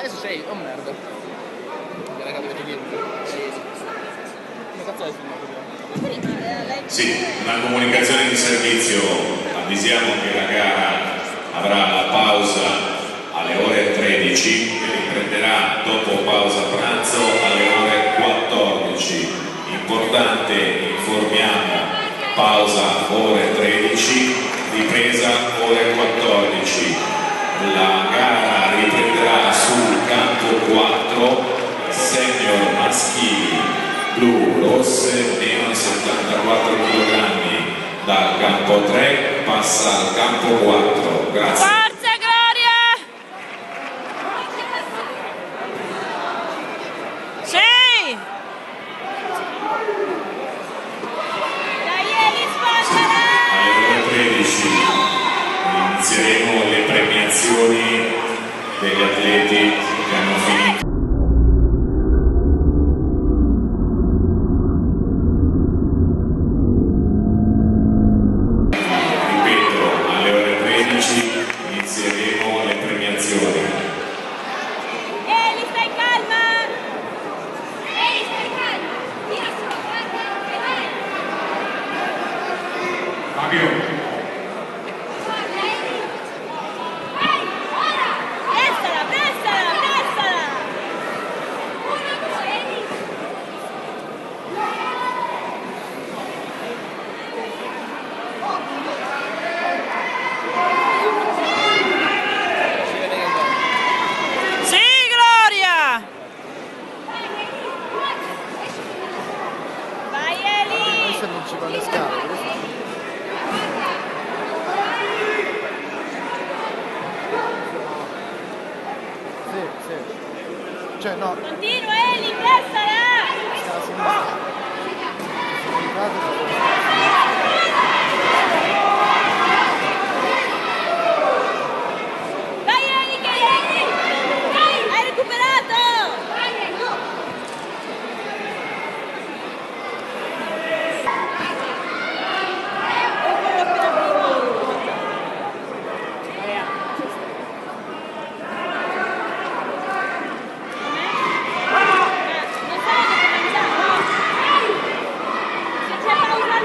adesso sei, oh merda. Era che dovete dirmi. Come cazzo hai filmato? Sì, una comunicazione di servizio. Avvisiamo che la gara avrà la pausa alle ore 13 e riprenderà dopo pausa pranzo alle ore 14. Importante, informiamo, pausa ore 13, ripresa ore 14. La gara riprenderà sul campo 4, senior maschili, blu, rosse, meno 74 kg. Dal campo 3 passa al campo 4. Grazie. Forza Gloria! Sì! Alle ore 13 inizieremo le premiazioni degli atleti che hanno finito. Ripeto, alle ore 13 inizieremo le premiazioni. Eli, stai calma! Eli, stai calma! Fabio. Pressala, pressala, pressala! Sì, Gloria! Vai Eli! Questo non ci va le scale. Sì. Cioè no. Continua Eli, pressala! Scala a sinistra. Vai Eli che hai recuperato! Non sai che cominciamo? Se c'è pausa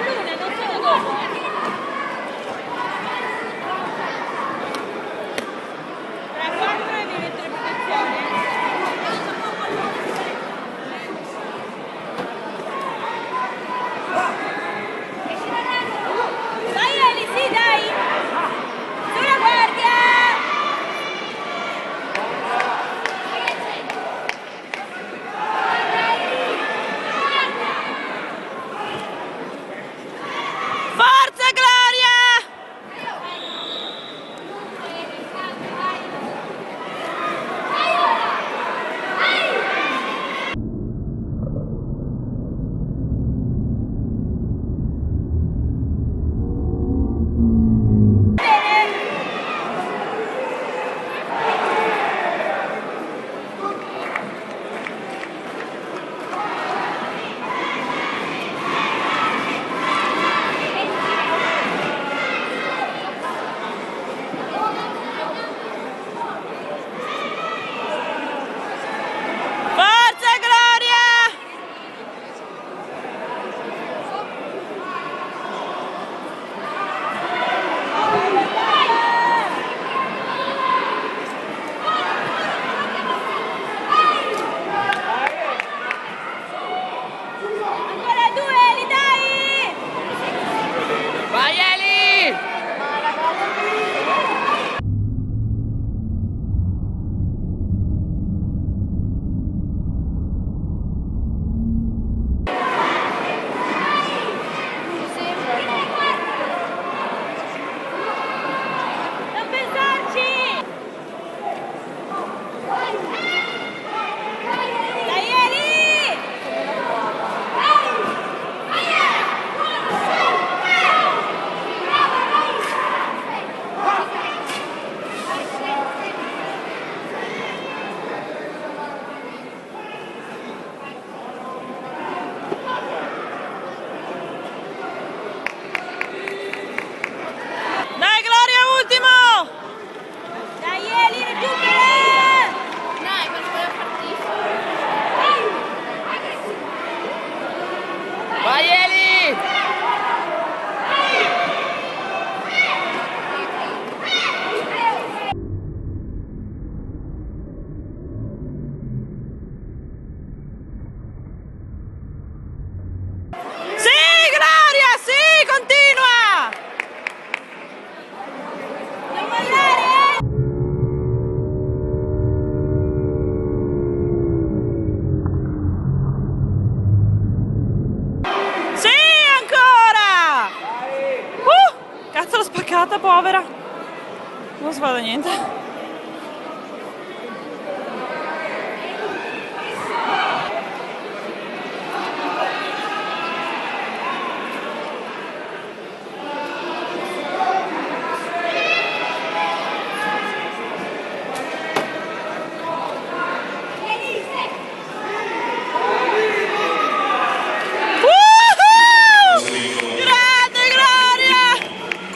niente.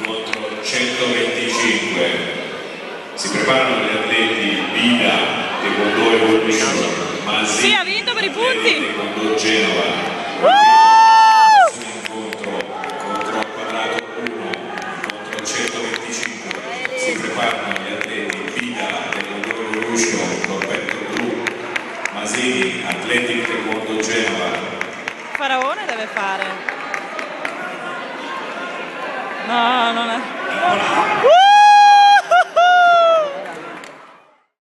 Contro 125 si preparano gli atleti Bida, Taekwondo Evolution, Masini, Sì, ha vinto per i punti. Taekwondo Genova. Incontro contro al quadrato 1 contro 125 si preparano gli atleti Bida, Taekwondo Evolution, corpetto blu, Masini, Athletic Taekwondo Genova. Faraone deve fare. No, non è.